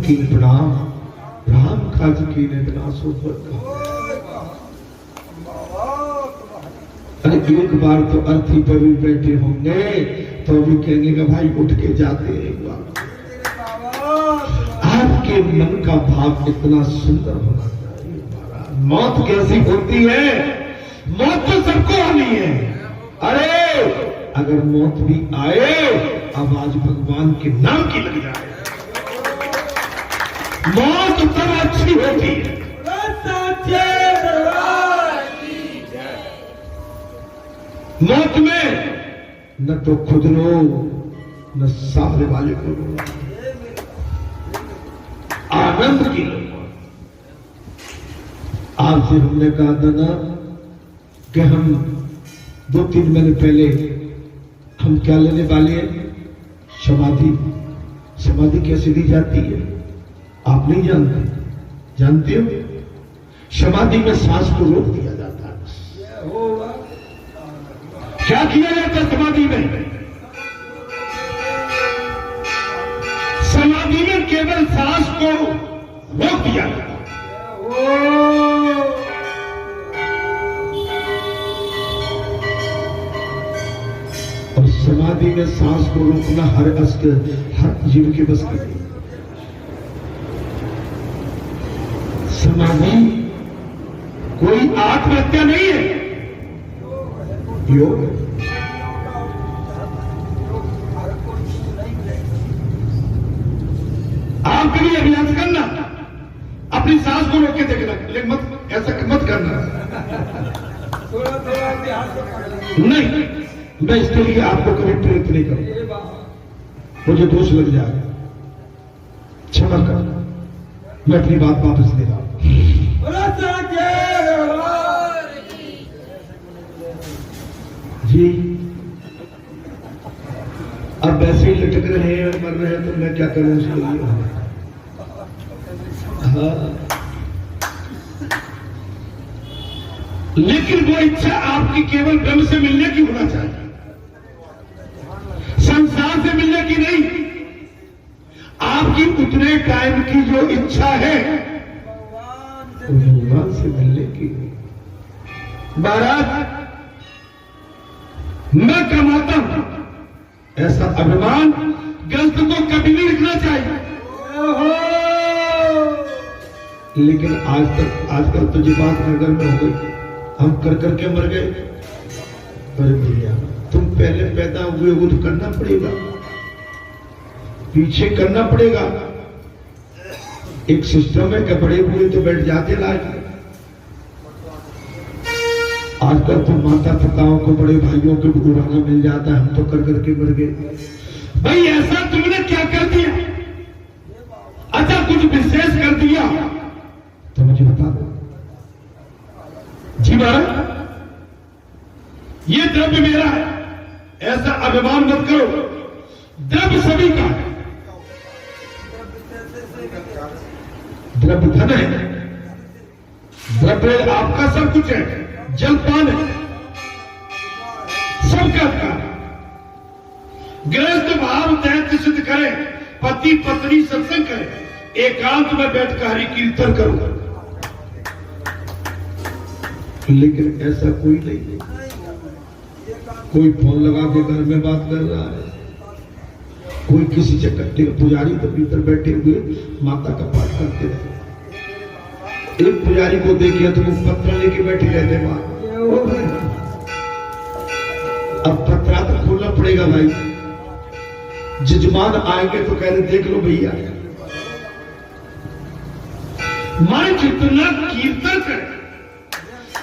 की प्रणाम, राम काज की विनाशो पर। अरे एक बार तो अर्थी पर भी बैठे होंगे तो भी कहेंगे कि भाई उठ के जाते हैं एक बार। आपके मन का भाव इतना सुंदर होना चाहिए। मौत कैसी होती है? मौत तो सबको आनी है। अरे अगर मौत भी आए, आवाज भगवान के नाम की लग जाए, मौत तब अच्छी होती है। मौत में न तो खुद रो न सामने वाले को रो, आनंद की लो। आपसे हमने कहा था ना कि हम 2-3 महीने पहले हम क्या लेने वाले हैं? समाधि। समाधि कैसे दी जाती है आप नहीं जानते? जानते हो? समाधि में सांस को रोक दिया जाता है। क्या किया जाता है समाधि में? समाधि में केवल सांस को रोक दिया जाता है। और समाधि में सांस को रोकना हर जीव के बस की नहीं। समाधि कोई आत्महत्या नहीं है, योग। आप कभी अभ्यास करना, अपनी सांस को रोक के देखना, लेकिन मत ऐसा मत करना। नहीं, मैं इसके लिए आपको कभी प्रेरित नहीं करूंगा, मुझे दोष लग जाएगा, क्षमा करना। मैं अपनी बात वापस ले रहा हूं। जी अब वैसे ही लटक रहे हैं और मर रहे हैं तो मैं क्या करूं उसके लिए? हाँ, लेकिन वो इच्छा आपकी केवल ब्रह्म से मिलने की होना चाहिए, संसार से मिलने की नहीं। आपकी उतने टाइम की जो इच्छा है भगवान से मिलने की। महाराज मैं कमाता हूं, ऐसा अभिमान ग्रस्त को कभी नहीं रखना चाहिए। लेकिन आजकल तो ये बात नगर में हो गई, हम कर करके मर गए। अरे भैया तुम पहले पैदा हुए हो तो करना पड़ेगा, पीछे करना पड़ेगा। एक सिस्टम है कि बड़े हुए तो बैठ जाते लायक। आजकल तो माता पिताओं को बड़े भाइयों को भी उड़ाना मिल जाता है, हम तो कर करके मर गए। भाई ऐसा तुमने क्या कर दिया? अच्छा कुछ विशेष कर दिया तो मुझे बता दो। जी महाराज ये द्रव्य मेरा है, ऐसा अभिमान मत करो। द्रव्य सभी का है, द्रव्य धन है, द्रव्य आपका सब कुछ है, जलपान है, सबका अधिकार। गृहस्थ भाव दैत्य सिद्ध करे, पति पत्नी सत्संग करे, एकांत में बैठकर हरि कीर्तन करो। लेकिन ऐसा कोई नहीं। कोई फोन लगा के घर में बात कर रहा है, कोई किसी चक्कर, पुजारी तो भीतर बैठे हुए माता का पाठ करते रहे। एक पुजारी को देखिए तो वो पत्र लेके बैठे रहते वहां। अब पत्रा तो खोलना पड़ेगा भाई, जजमान आएंगे तो कह रहे देख लो भैया। मन जितना कीर्तन करे,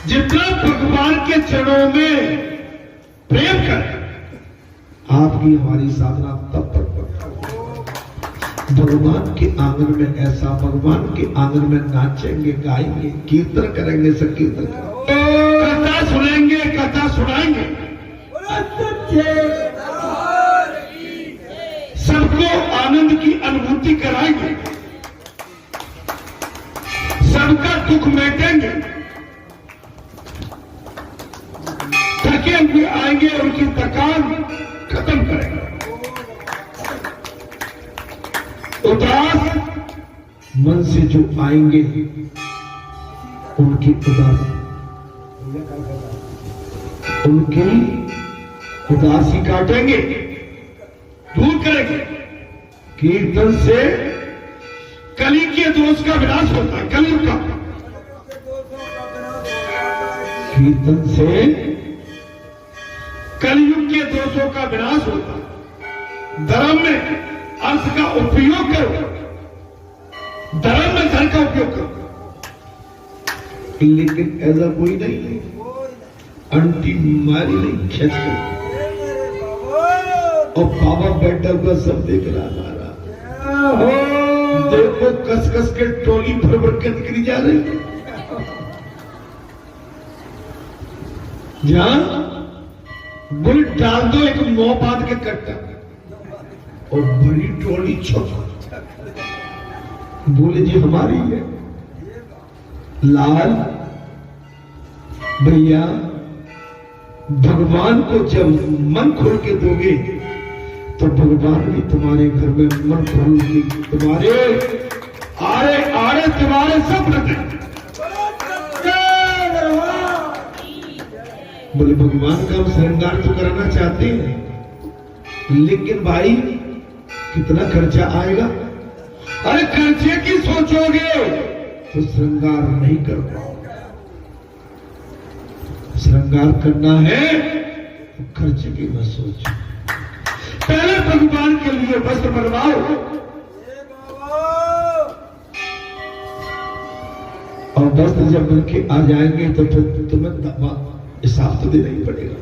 जितना भगवान के चरणों में प्रेम करे, आपकी हमारी साधना तब तक भगवान के आंगन में ऐसा, भगवान के आंगन में नाचेंगे, गाएंगे, कीर्तन करेंगे, संकीर्तन करेंगे, कथा सुनेंगे, कथा सुनाएंगे, सबको आनंद की अनुभूति कराएंगे, सबका दुख मिटेंगे। थके हुए आएंगे, उनकी थकान खत्म करेंगे। उदास मन से जो आएंगे उनकी उदासी काटेंगे, दूर करेंगे। कीर्तन से कली के दोष का विनाश होता है, कलयुग का। कीर्तन से कलयुग के दोषों का विनाश होता है। धर्म में अर्थ का उपयोग करो, धर्म में धन का उपयोग करो। लेकिन ऐसा कोई नहीं, अंटी मारी नहीं खींच कर, और बाबा बैठा हुआ सब देख रहा हमारा। देखो कस कस के टोली भर भर के निकली जा रही, जहां बुल डाल दो एक मुंह बांध के कट्टा, और बड़ी टोली छोटा बोले जी हमारी है। लाल भैया, भगवान को जब मन खोल के दोगे तो भगवान भी तुम्हारे घर में मन खोल के तुम्हारे आड़े आड़े तुम्हारे सब लगे। बोले भगवान का हम श्रृंगार तो करना चाहते हैं, लेकिन भाई कितना खर्चा आएगा। अरे खर्चे की सोचोगे तो श्रृंगार नहीं कर पाओगे। श्रृंगार करना है तो खर्चे की मत सोचो, पहले भगवान के लिए वस्त्र बनवाओ, और वस्त्र जब बन के आ जाएंगे तो फिर तुम्हें हिसाब तो देना ही पड़ेगा।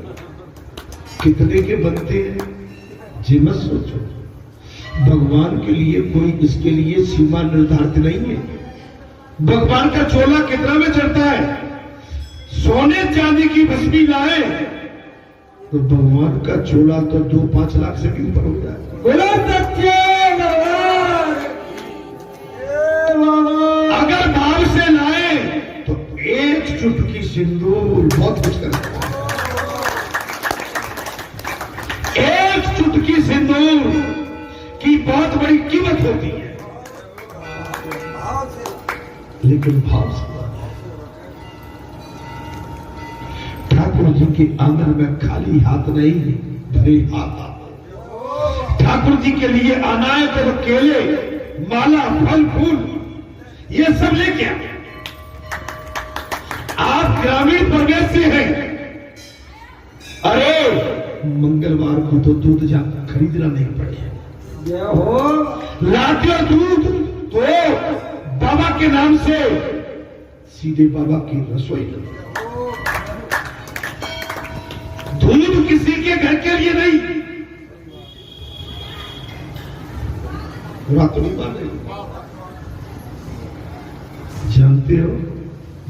कितने के बनते हैं जी मत सोचो। भगवान के लिए कोई इसके लिए सीमा निर्धारित नहीं है। भगवान का चोला कितना में चढ़ता है? सोने चांदी की भस्मी लाए तो भगवान का चोला तो 2-5 लाख से भी ऊपर हो जाए। बोलो सच्चे भगवान। अगर भाव से लाए तो एक चुटकी सिंदूर बहुत कुछ कर सकता है। एक चुटकी सिंदूर की बहुत बड़ी कीमत होती है, लेकिन भाव से ठाकुर जी के आंगन में खाली हाथ नहीं, भरे हाथ। ठाकुर जी के लिए आना है तो केले, माला, फल फूल ये सब लेके आए। आप ग्रामीण प्रदेश से हैं, अरे मंगलवार को तो दूध जाकर खरीदना नहीं पड़ेगा। लाते और दूध तो बाबा के नाम से सीधे बाबा की रसोई लगी। दूध किसी के घर के लिए नहीं। बात नहीं मान रही, जानते हो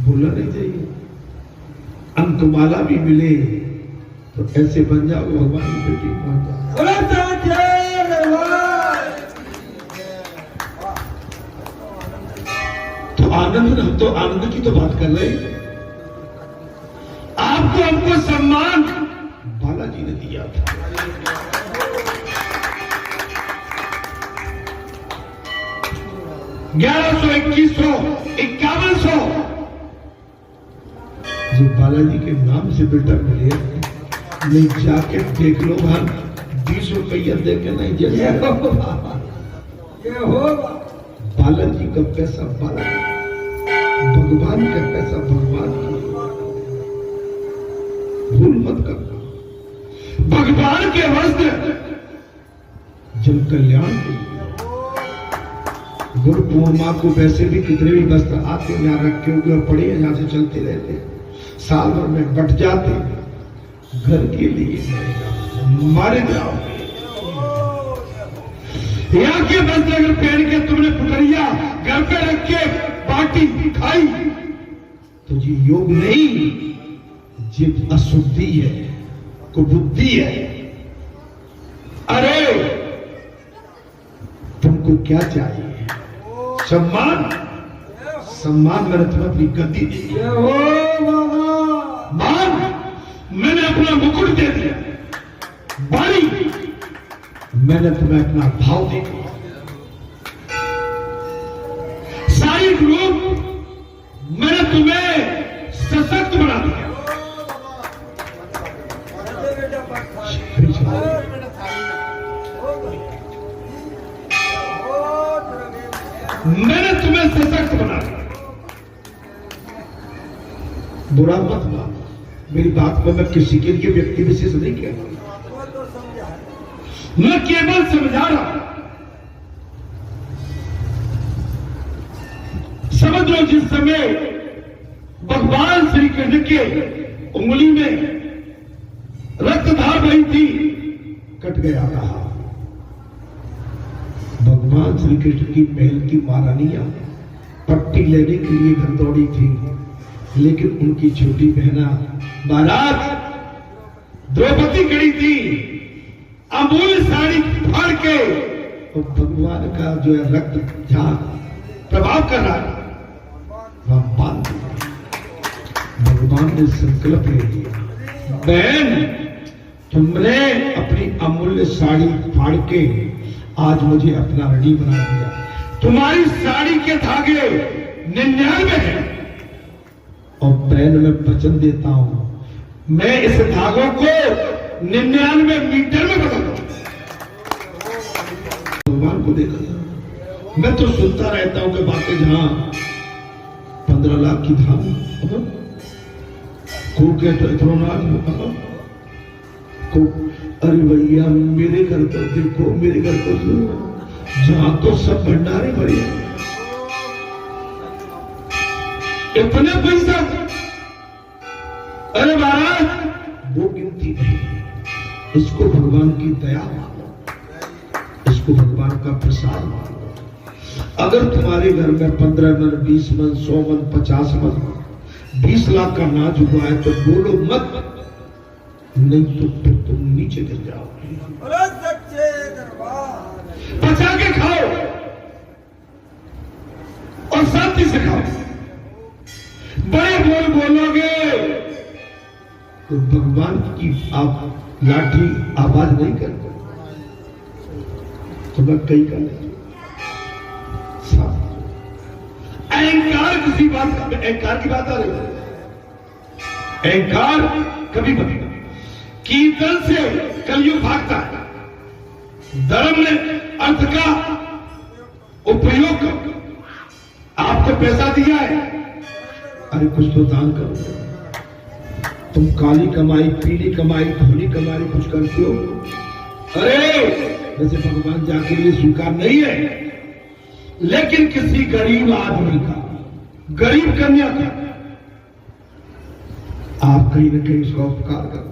बोलना नहीं चाहिए। अंकमाला भी मिले तो ऐसे बन जाओ भगवान की बेटी मान जाओ। तो आनंद, हम तो आनंद की तो बात कर रहे हैं। आपको हमको सम्मान बालाजी ने दिया था। 1100, 2100, 5100 जो बालाजी के नाम से बेटा मिले, नहीं जाके देख लो भाई, 20 रुपया दे के नहीं जैसे बालाजी का पैसा बालाजी, भगवान का पैसा भगवान की, भूल मत करना। भगवान के वस्त्र जन कल्याण के लिए, गुरु पूर्णिमा को वैसे भी कितने भी वस्त्र आते हैं, यहाँ रखे हुए और पड़े यहाँ से चलते रहते, साल भर में बट जाते। घर के लिए मारे जाओ, यहाँ के वस्त्र अगर पहन के तुमने पुतरिया घर पे रख के बाटी खाई तो ये योग नहीं, ये अशुद्धि है, कुबुद्धि है। अरे तुमको क्या चाहिए? सम्मान, सम्मान मैंने तुम्हें अपनी गद्दी दी, मान मैंने अपना मुकुट दे दिया, बारी मैंने तुम्हें अपना भाव दे दिया। मैंने तुम्हें सशक्त बना दिया। बुरा मत मान, मेरी बात को मैं किसी के लिए व्यक्ति विशेष नहीं कह रहा, मैं केवल समझा रहा हूं। समझ लो, जिस समय भगवान श्री कृष्ण के उंगली में रक्तधार रही थी, कट गया था। भगवान श्री कृष्ण की महल की महारानियां पट्टी लेने के लिए घर दौड़ी थी, लेकिन उनकी छोटी बहना महाराज द्रौपदी खड़ी थी, अमूल्य साड़ी फाड़ के, और भगवान का जो है रक्त जहां प्रभाव कर रहा है वह बांध दिया। भगवान ने संकल्प ले लिया, बहन तुमने अपनी अमूल्य साड़ी फाड़ के आज मुझे अपना ऋणी बना दिया। तुम्हारी साड़ी के धागे 99 हैं, और बहन मैं वचन देता हूं, मैं इस धागों को 99 मीटर में बदल दूं। भगवान को देखा, मैं तो सुनता रहता हूं कि बातें जहां 15 लाख की धाम को के तो इतना को, अरे भैया मेरे घर को देखो, मेरे घर को जहां तो सब भंडारे भरे, इतने पैसा, अरे महाराज वो गिनती नहीं। इसको भगवान की दया मानो, इसको भगवान का प्रसाद मानो। अगर तुम्हारे घर में 15 मन, 20 मन, 100 मन, 50 मन, 20 लाख का नाच हुआ है तो बोलो मत, नहीं तो फिर तुम नीचे गिर जाओगे। बचा के खाओ और शांति से खाओ। बड़े बोल बोलोगे तो भगवान की आप लाठी आवाज नहीं करते, तो मैं कई का नहीं। अहंकार किसी बात का, अहंकार की बात आ रही है, अहंकार कभी कभी कीर्तन से कलयुग भागता है। धर्म ने अर्थ का उपयोग कर, आपको पैसा दिया है, अरे कुछ तो दान करो। तुम काली कमाई, पीली कमाई, धोली कमाई कुछ करते हो, अरे वैसे भगवान जाके लिए स्वीकार नहीं है, लेकिन किसी गरीब आदमी का, गरीब कन्या का आप कहीं न कहीं उसका उपकार करते।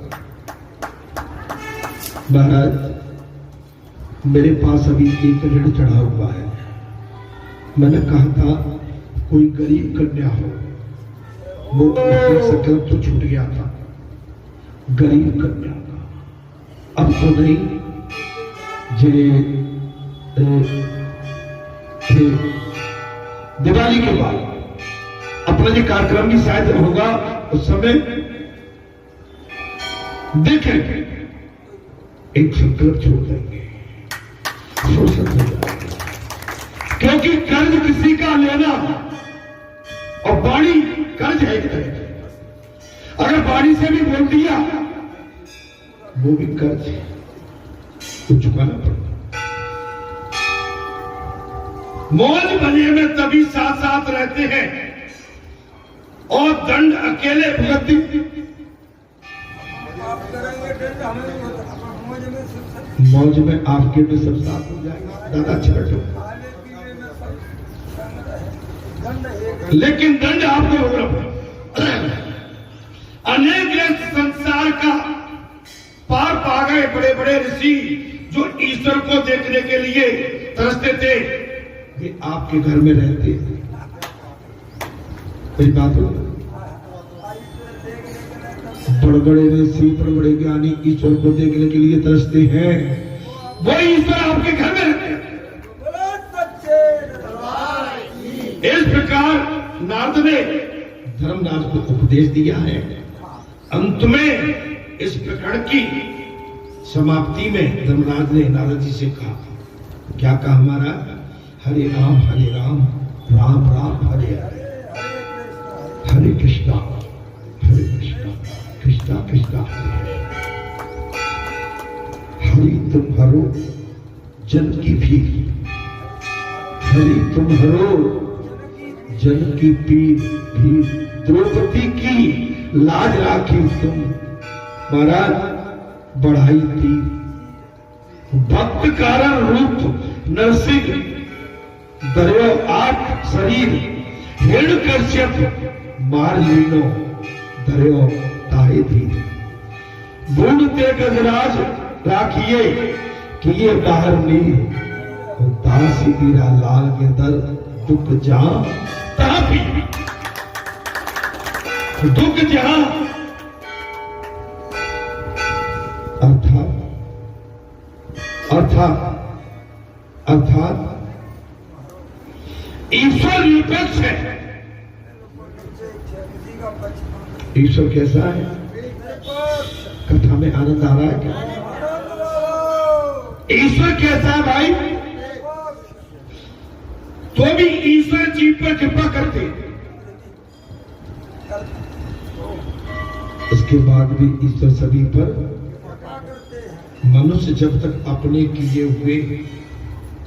महाराज मेरे पास अभी एक ऋण चढ़ा हुआ है, मैंने कहा था कोई गरीब कन्या हो, वो संकल्प तो छूट गया था, गरीब कन्या का। अब तो नहीं, दिवाली के बाद अपना जो कार्यक्रम भी शायद होगा, उस समय देखेंगे, एक संकल्प छोड़ देंगे, फुर्सत हो जाएगी। क्योंकि कर्ज किसी का लेना और वाणी कर्ज है एक तरह का, अगर वाणी से भी बोल दिया वो भी कर्ज है, तो चुकाना पड़ता। मौज मजे में तभी साथ साथ रहते हैं और दंड अकेले भुगतती। मौज में आपके में सब साथ हो जाएगा, दादा अच्छा बैठो, लेकिन दंड आपको होगा। अनेक संसार का पार पा गए बड़े बड़े ऋषि जो ईश्वर को देखने के लिए तरसते थे, वे आपके घर में रहते। कोई बात हो, बड़े बड़े ऋषि, बड़े बड़े ज्ञानी ईश्वर को देखने के लिए तरसते हैं, वो ईश्वर आपके घर में रहते हैं। इस प्रकार नारद ने धर्मराज को उपदेश दिया है। अंत में इस प्रकरण की समाप्ति में धर्मराज ने नारद जी से कहा, क्या कहा हमारा, हरे राम राम राम हरे हरे, हरे कृष्णा कृष्णा कृष्णा हरे हरे। हरि तुम हरो जन की भी, हरि तुम हरो जन की पीर भी, द्रौपदी की लाज राखी तुम महाराज बढ़ाई तीर, भक्त कारण रूप नरसिंह दर्यो आठ शरीर, हिरण कश्यप मार लीनो दर्यो ताहे धीर, ढूंढते गजराज राखिए किए बाहर नीर, दासी बीरा लाल के दर दुख जहां तहां भी, दुख जहां अर्थात ईश्वर निरपेक्ष है। ईश्वर कैसा है? कथा में आनंद आ रहा है क्या? ईश्वर कैसा है भाई? तो भी ईश्वर जीव पर कृपा करते, इसके बाद भी ईश्वर सभी पर। मनुष्य जब तक अपने किए हुए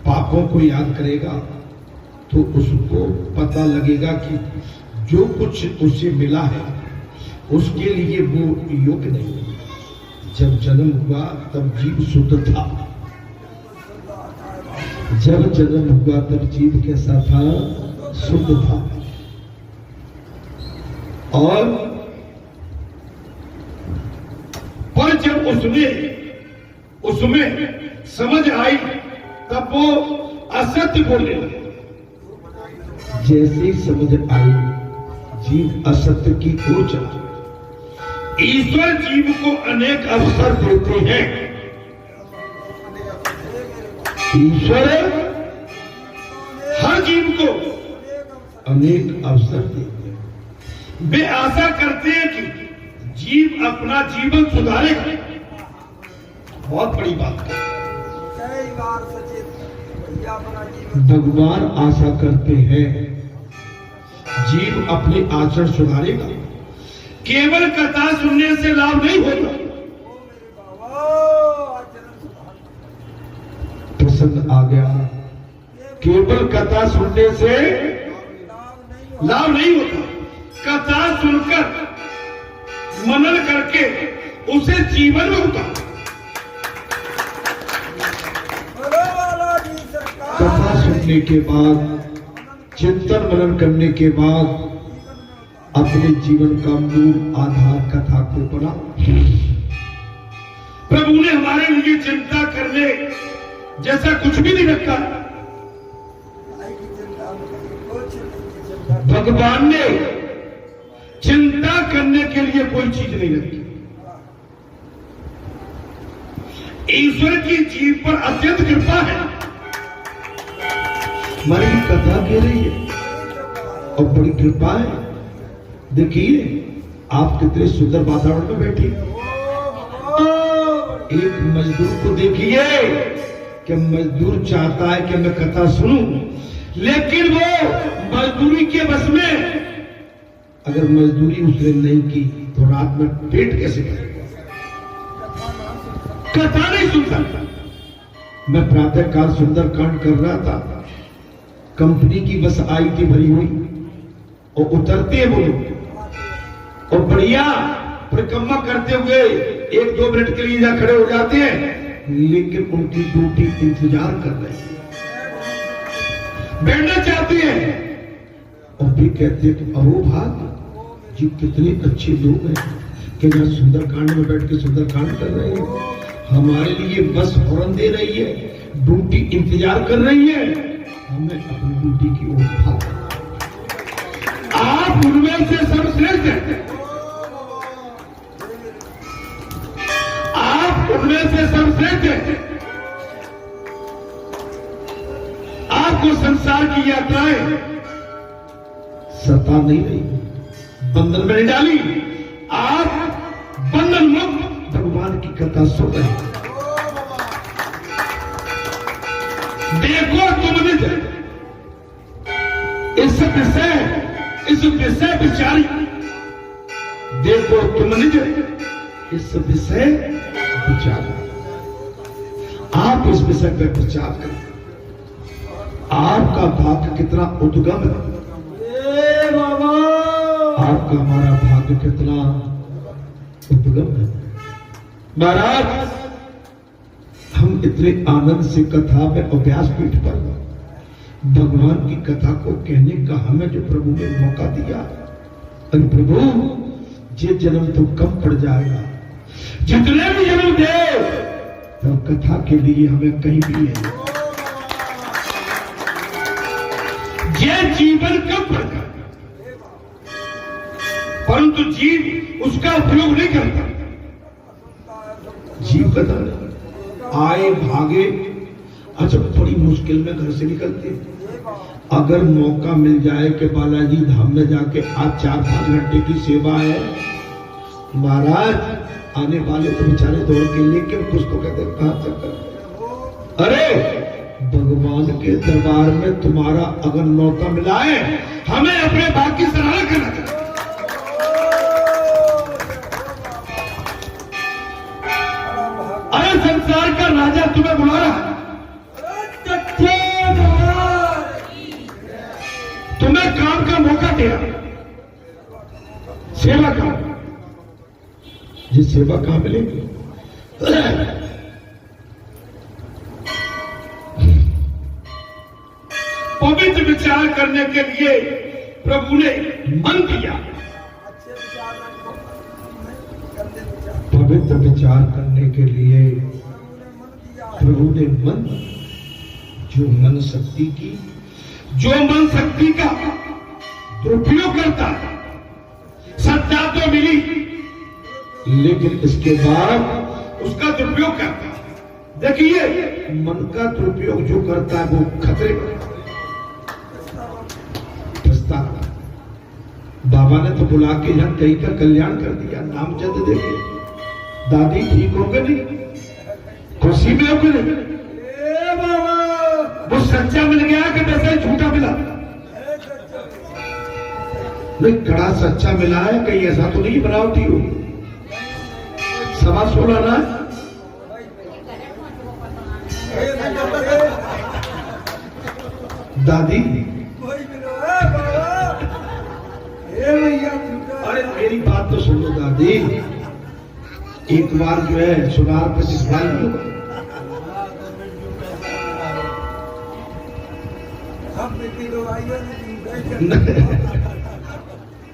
पापों को याद करेगा तो उसको पता लगेगा कि जो कुछ उसे मिला है उसके लिए वो योग्य नहीं है। जब जन्म हुआ तब जीव शुद्ध था, जब जन्म हुआ तब जीव कैसा था? शुद्ध था। और पर जब उसमें समझ आई तब वो असत्य बोलने लगा। जैसे समझ आई जीव असत्य की ओर चला। ईश्वर जीव को अनेक अवसर देते हैं। ईश्वर हर जीव को अनेक अवसर देते हैं। वे आशा करते हैं कि जीव अपना जीवन सुधारेगा। बहुत बड़ी बात है। भगवान आशा करते हैं जीव अपने आचरण सुधारेगा। केवल कथा सुनने से लाभ नहीं होगा। प्रसंग आ गया। केवल कथा सुनने से लाभ नहीं होता। कथा सुनकर मनन करके उसे जीवन में उतार। कथा सुनने के बाद, चिंतन मनन करने के बाद अपने जीवन का मूल आधार कथा को बना। प्रभु ने हमारे लिए चिंता करने जैसा कुछ भी नहीं रखा। भगवान ने चिंता करने के लिए कोई चीज नहीं रखी। ईश्वर की जीव पर अत्यंत कृपा है। हमारी कथा कह रही है और बड़ी कृपा है। देखिए आप कितने सुंदर वातावरण में बैठे। एक मजदूर को देखिए कि मजदूर चाहता है कि मैं कथा सुनूं, लेकिन वो मजदूरी के बस में, अगर मजदूरी उसने नहीं की तो रात में पेट कैसे करेगा? कथा नहीं सुन सकता। मैं प्रातः काल सुंदरकांड कर रहा था। कंपनी की बस आई थी भरी हुई और उतरते हैं वो लोग और बढ़िया परिक्रमा करते हुए 1-2 मिनट के लिए जा खड़े हो जाते हैं, लेकिन उनकी ड्यूटी इंतजार कर रहे हैं, बैठना चाहते हैं। और भी कहते हैं कि अहो भाग जी, कितने अच्छे लोग हैं कि यहाँ सुंदरकांड में बैठ के सुंदरकांड कर रहे हैं। हमारे लिए बस हॉर्न दे रही है, ड्यूटी इंतजार कर रही है, हमें अपनी ड्यूटी की ओर भाग। आप उनमें से सर्वश्रेष्ठ हैं। आप उनमें से सर्वश्रेष्ठ हैं। आपको संसार की यात्राएं सता नहीं रही, बंधन में नहीं डाली। आप बंधन मुक्त भगवान की कथा सुन रहे हैं। देखो तुम निज इस विषय विचारी। देखो तुम निज इस विषय विचार। आप इस विषय पर विचार करें। आपका भाग्य कितना उद्गम है बाबा, आपका हमारा भाग्य कितना उद्गम है। महाराज हम इतने आनंद से कथा में और व्यासपीठ पर भगवान की कथा को कहने का हमें जो प्रभु ने मौका दिया, अरे प्रभु ये जन्म तो कम पड़ जाएगा, जितने भी जन्म दे तो कथा के लिए हमें कहीं भी है। ये जीवन कम पड़ जाएगा, परंतु जीव उसका उपयोग नहीं करता। जीव बता आए भागे, अच्छा बड़ी मुश्किल में घर से निकलते, अगर मौका मिल जाए कि बालाजी धाम में जाके आज 4-5 घंटे की सेवा है, महाराज आने वाले तो बेचारे दौड़ के, लेकिन कुछ तो कहते कहां तक। अरे भगवान के दरबार में तुम्हारा अगर मौका मिला है, हमें अपने भाग की सराहना करना चाहिए। अरे संसार का राजा तुम्हें बुला रहा है, तुम्हें काम का मौका दिया, सेवा का, जिस सेवा कहां मिलेगी। पवित्र विचार करने के लिए प्रभु ने मन दिया, पवित्र विचार करने के लिए प्रभु ने मन, जो मन शक्ति की, जो मन शक्ति का दुरुपयोग करता है, सत्ता तो मिली लेकिन इसके बाद उसका दुरुपयोग करता है। देखिए मन का दुरुपयोग जो करता है वो खतरे में फंसता है। बाबा ने तो बुला के यहाँ कई का कल्याण कर दिया, नाम जद देके दादी ठीक हो गए, नहीं खुशी में हो गए, वो सच्चा मिल गया कि वैसे झूठा मिला। नहीं कड़ा सच्चा मिला है, कहीं ऐसा तो नहीं बनावटी हो। 16.25 ना दादी, अरे मेरी बात तो सुनो दादी, एक बार जो है सुनार पे दिखवाई लो।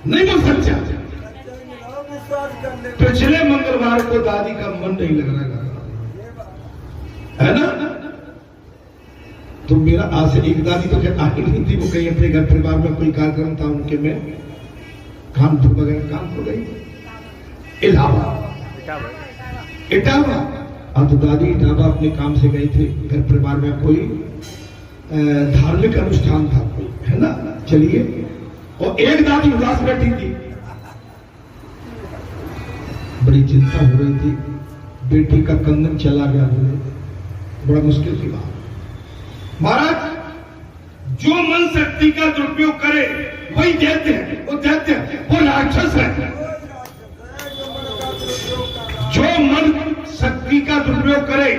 नहीं वो सच्चा, पिछले मंगलवार को दादी का मन नहीं लग रहा है ना, तो मेरा आज से एक दादी तो क्या आती नहीं थी, वो कहीं अपने घर परिवार में कोई कार्यक्रम था उनके में काम वगैरह काम हो गई इटावा। अब तो दादी इटावा अपने काम से गए थे, घर परिवार में कोई धार्मिक अनुष्ठान था कोई, है ना, चलिए। और एक दादी उदास बैठी थी, बड़ी चिंता हो रही थी, बेटी का कंगन चला गया, बोले बड़ा मुश्किल की बात। महाराज जो मन शक्ति का दुरुपयोग करे वही दैत्य है, वो दैत्य है, वो राक्षस है। जो मन शक्ति का दुरुपयोग करे,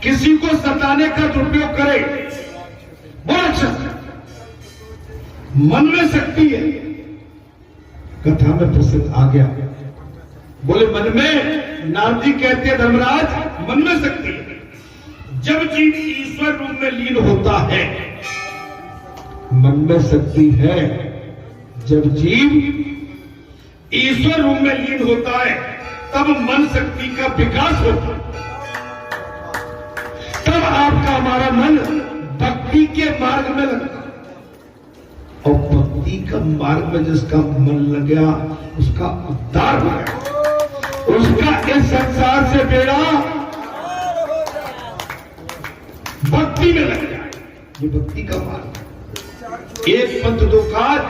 किसी को सताने का दुरुपयोग करे, वो राक्षस है। मन में शक्ति है, कथा में प्रसिद्ध आ गया, बोले मन में, नारद जी कहते हैं धर्मराज मन में शक्ति है। जब जीव ईश्वर रूप में लीन होता है, मन में शक्ति है। जब जीव ईश्वर रूप में लीन होता है तब मन शक्ति का विकास होता है, तब आपका हमारा मन भक्ति के मार्ग में लगता है। और भक्ति का मार्ग में जिसका मन लग गया उसका उद्धार हो गया, उसका इस संसार से बेड़ा भक्ति में लग जाए। ये भक्ति का मार्ग। एक पंथ दो काज,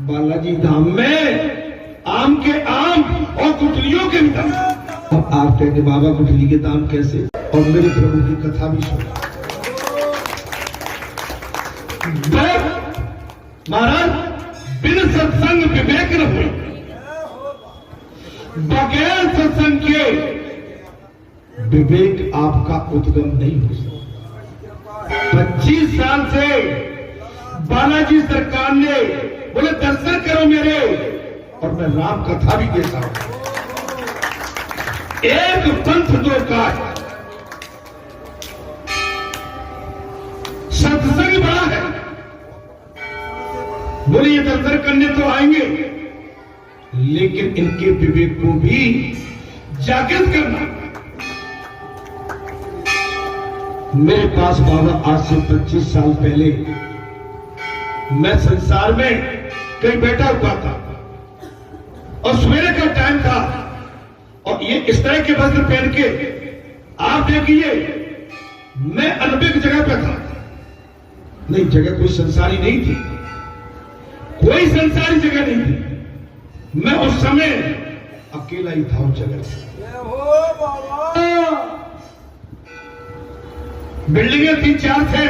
बालाजी धाम में आम के आम और गुठलियों के दाम। अब आप कहते बाबा गुठली के दाम कैसे, और मेरे प्रभु की कथा भी सुनो। महाराज बिन सत्संग विवेक न हुई, बगैर सत्संग के विवेक आपका उद्गम नहीं हो सकता। 25 साल से बालाजी सरकार ने बोले दर्शन करो मेरे, और मैं राम कथा भी देता हूं। एक पंथ दो काज, सत्संग बड़ा है। बोले ये दर्शन करने तो आएंगे, लेकिन इनके विवेक को भी जागृत करना। मेरे पास बाबा आज से 25 साल पहले मैं संसार में कहीं बैठा हुआ था और सवेरे का टाइम था, और ये इस तरह के वस्त्र पहन के आप देखिए, मैं अनबे की जगह पे था। नहीं, जगह कोई संसारी नहीं थी, कोई संसारी जगह नहीं थी। मैं उस समय अकेला ही था उस जगह। बिल्डिंगें 3-4 थे,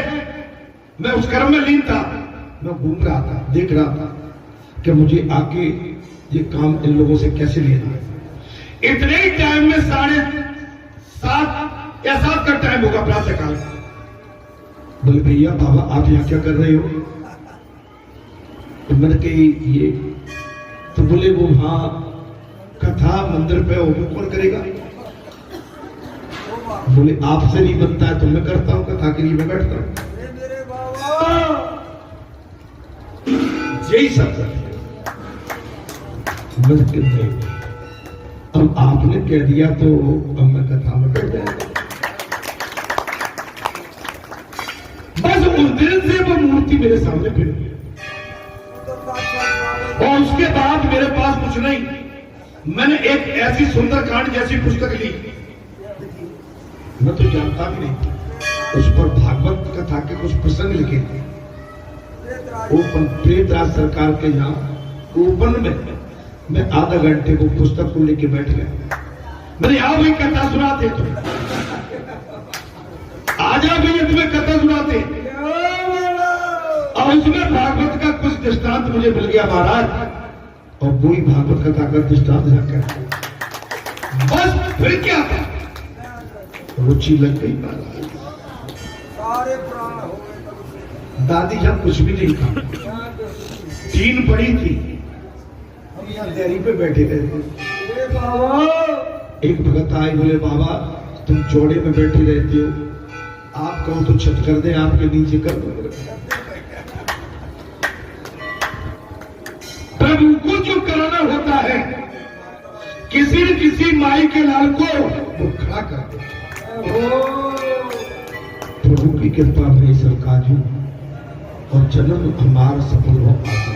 मैं उस कर्म में लीन था। मैं घूम रहा था, देख रहा था कि मुझे आके ये काम इन लोगों से कैसे लेना है। इतने ही टाइम में 7:30 या 7 का टाइम होगा प्रातः काल। बोले भैया बाबा आप यहां क्या कर रहे हो? तो मैंने कही ये, तो बोले वो वहां कथा मंदिर पे हो, कौन करेगा? बोले आपसे नहीं बनता है तो मैं करता हूं, कथा के लिए मैं बैठता हूं। यही सब अब आपने कह दिया तो अब मैं कथा में बैठ जाऊंगा। बस उस दिन से वो मूर्ति मेरे सामने फिर गई, और उसके बाद मेरे पास कुछ नहीं। मैंने एक ऐसी सुंदरकांड जैसी पुस्तक ली, मैं तो जानता भी नहीं, उस पर भागवत कथा के कुछ प्रसंग लिखे थे। ओपन प्रेतराज सरकार के यहाँ ओपन में मैं आधा घंटे वो पुस्तक को लेके बैठ गया। मैंने आओ भाई कथा सुनाते, तो आ जाओ भैया तुम्हें कथा सुनाते। और उसमें भागवत का कुछ दृष्टांत मुझे मिल गया महाराज, और वही भागवत कथा का दृष्टांत जाकर बस फिर क्या था, रुचि लग गई महाराज। सारे प्राण हो गए। दादी जब कुछ भी नहीं था, 3 पड़ी थी, हम यहाँ देरी पे बैठे रहते। एक भगत आए, बोले बाबा तुम चौड़े में बैठे रहते हो, आप कहो तो छत कर दे, आपके नीचे कर दो। प्रभु को जो कराना होता है, किसी न किसी माई के लाल को वो खड़ा कर दे। प्रभु की कृपा में सब काजू और जन्म हमारा सफल हो पाता।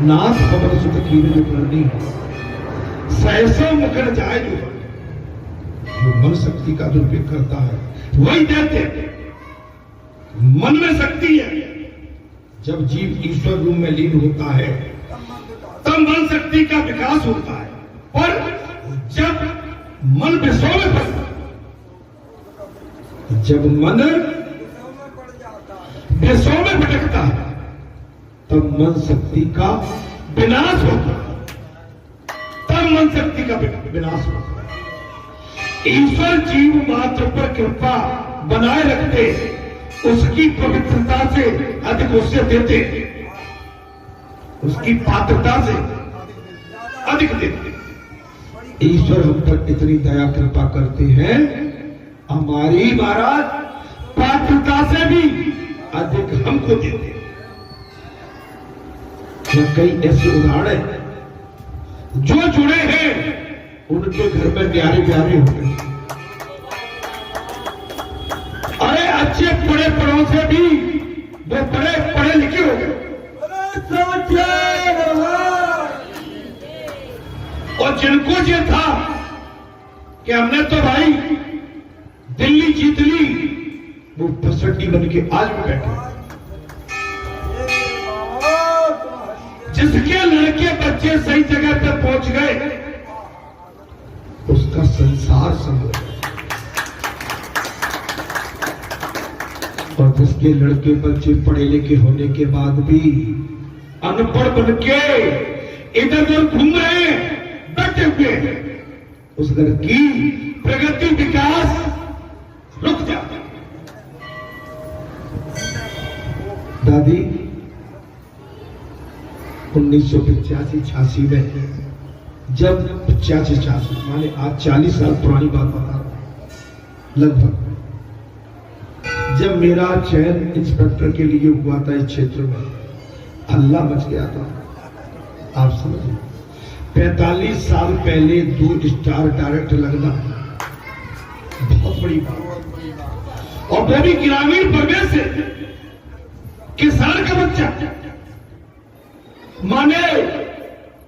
नाथ खबर सुख की जो करनी सहसो मुकर जाए, जो मन शक्ति का दुरुपयोग करता है वही देते। मन में शक्ति है, जब जीव ईश्वर रूप में लीन होता है तब मन शक्ति का विकास होता है, और जब मन विषयों में पड़ता है, जब मन विषयों में भटकता है तब मन शक्ति का विनाश होता है, तब मन शक्ति का विनाश होता है। ईश्वर जीव मात्र पर कृपा बनाए रखते, उसकी पवित्रता से अधिक उससे देते, उसकी पात्रता से अधिक देते। ईश्वर हम पर इतनी दया कृपा करते हैं, हमारी महाराज पात्रता से भी अधिक हमको देते। कई ऐसे उदाहरण जो जुड़े हैं उनके घर में प्यारे प्यारे हो गए। अरे अच्छे पढ़े पढ़ों से भी वो बड़े पढ़े लिखे हो गए, और जिनको ये था कि हमने तो भाई दिल्ली जीत ली, वो फसड्डी बन के आज भी बैठे। जिसके लड़के बच्चे सही जगह पर पहुंच गए, उसका संसार संभल गया, और जिसके लड़के बच्चे पढ़े लिखे होने के बाद भी अनपढ़ बन के इधर उधर घूम रहे हैं, बैठे हुए, उस घर की प्रगति विकास रुक जाता है। दादी 1985-86 में, जब 85-86 माने आज 40 साल पुरानी बात बता रहा हूं लगभग, जब मेरा चयन इंस्पेक्टर के लिए हुआ था इस क्षेत्र में, हल्ला मच गया था। आप समझिए 45 साल पहले 2 स्टार डायरेक्टर लगना बहुत बड़ी बात, और वो भी ग्रामीण परिवेश से, किसान का बच्चा। माने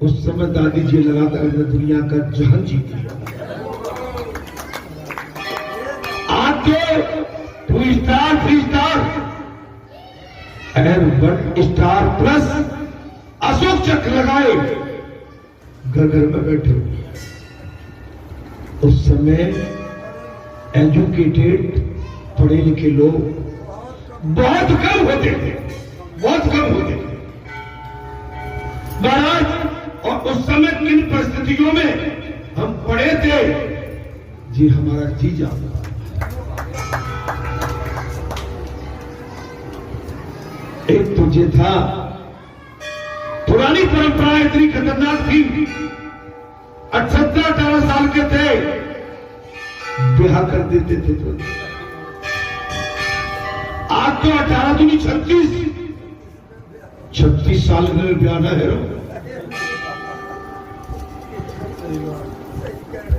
उस समय दादी जी लगातार दुनिया का जहान जीत लिया। आज तो 2 स्टार 3 स्टार और 1 स्टार प्लस अशोक चक्र लगाए घर घर में बैठे हुए। उस समय एजुकेटेड पढ़े लिखे लोग बहुत कम होते थे, बहुत कम होते थे महाराज। और उस समय किन परिस्थितियों में हम पढ़े थे जी, हमारा जी जाता। एक तुझे था, पुरानी परंपरा इतनी खतरनाक थी, 17-18 साल के थे ब्याह कर देते थे। तो आज तो 18 दूनी 36 साल में ब्याह ना है।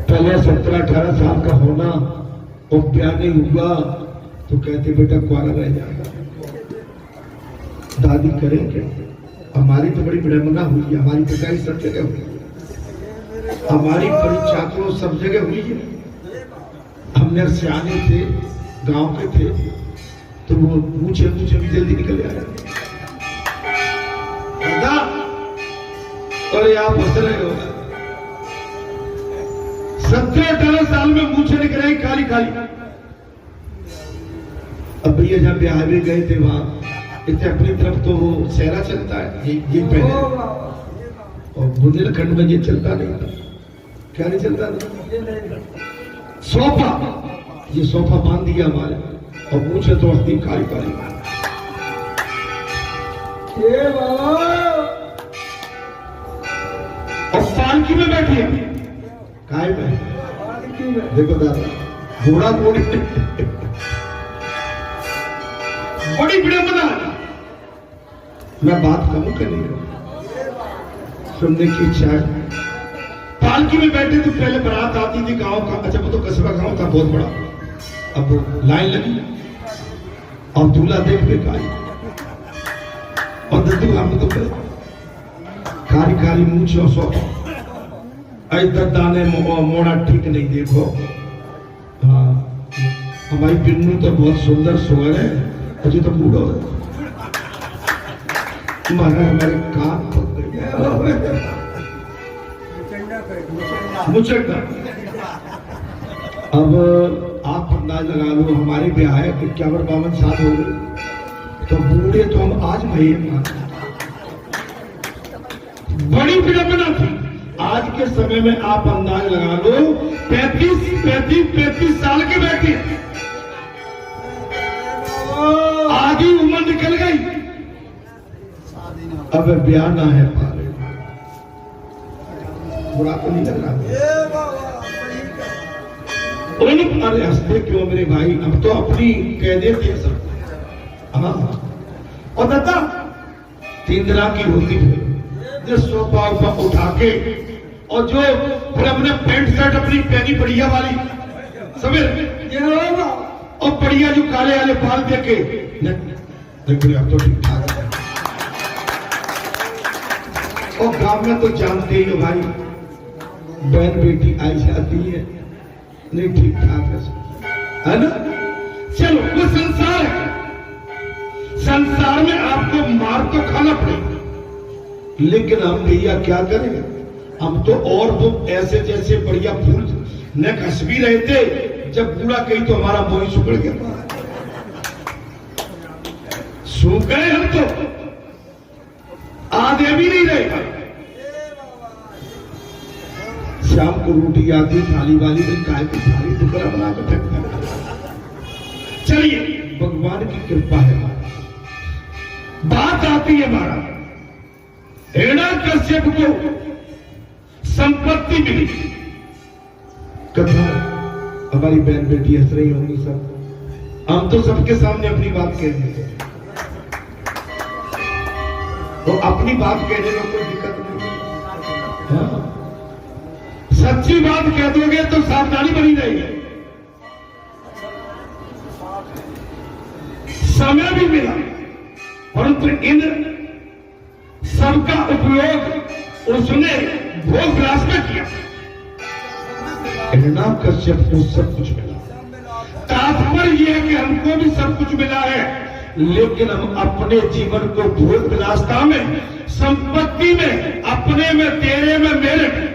पहले 17-18 साल का होना और ब्याह नहीं हुआ तो कहते बेटा कुआरा रह जाएगा। दादी करेंगे, हमारी तो बड़ी विडंबना हुई है, हमारी पिटाई सब जगह हुई है, हमारी परीक्षा तो सब जगह हुई है। हमने सियाने थे, गांव के थे, तो वो पूछे भी जल्दी निकल आया। अरे आप हंस रहे हो, 17-18 साल में पूछे निकले खाली खाली। अब भैया जब बिहार में गए थे वहां इतने अपनी तरफ तो वो सहरा चलता है, ये पहले, और बुंदेलखंड में ये चलता नहीं था। क्या नहीं चलता था? सोफा, ये सोफा बांध दिया हमारे, और पूछे तो हस्ती काली काली। और पालकी में बैठी है, काय में देखो दादा, घोड़ा घोड़ी बड़ी विडंबना। मैं बात कम कर नहीं रहा, सुनने की इच्छा है। पालकी में बैठे तो पहले बारात आती थी गांव का, अच्छा वो तो कस्बा गांव था बहुत बड़ा। अब वो लाइन लगी और दूल्हा देख के काली, और दद्दू हम तो कारी कारी मूछ और सोफा, दद्दा ने मोड़ा ठीक नहीं देखो। हाँ हमारी पिन्नू तो बहुत सुंदर सुअर है, मुझे तो बूढ़ो है, हमारे कान पक गए। अब आप अंदाज लगा लो, हमारे ब्याह है 51-52 साल हो गए, तो बूढ़े तो हम आज भाई बड़ी विडंबना थी। आज के समय में आप अंदाज लगा लो 35 साल के बैठे, आधी उम्र निकल गई, अब ब्याह ना है पा रहे। बुरा तो नहीं लग रहा? अरे हंसते क्यों मेरे भाई, अब तो अपनी कह देते सब। हाँ और दादा 3 तरह की होती है, जो सोफा उठा के, और जो फिर अपने पैंट शर्ट अपनी पहनी बढ़िया वाली समझ, और बढ़िया जो काले वाले बाल दे के, अब तो ठीक ठाक है। और गांव में तो जानते ही हो भाई, बहन बेटी आई जाती है, नहीं ठीक ठाक है ना। चलो वो संसार है, संसार में आपको मार तो खाना पड़ेगा, लेकिन हम भैया क्या करेंगे? हम तो और वो ऐसे जैसे बढ़िया फूल न घस भी रहे थे, जब पूरा कहीं तो हमारा मोही सुकड़ गया, सूख गए हम तो, आधे भी नहीं रहेगा। शाम को रोटी आती थाली वाली में, काय की थाली टुकड़ा बना कर फेंकता। चलिए भगवान की कृपा है, बात आती है महाराज, हिरण्यकश्यप को संपत्ति मिली। कथा हमारी बहन बेटी हंस रही होंगी सब, हम तो सबके सामने अपनी बात कह देते हैं, तो अपनी बात कहने में कोई दिक्कत नहीं है। हाँ? सच्ची बात कह दोगे तो सावधानी बनी रहेगी। समय भी मिला, परंतु इन सबका उपयोग उसने भोग विलास में किया। हिरण्यकश्यप को सब कुछ मिला। तात्पर्य यह है कि हमको भी सब कुछ मिला है, लेकिन हम अपने जीवन को भोग विलासता में, संपत्ति में, अपने में, तेरे में, मेरे में,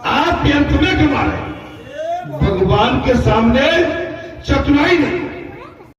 आप व्यर्थ में गंवा रहे। भगवान के सामने चतुराई नहीं।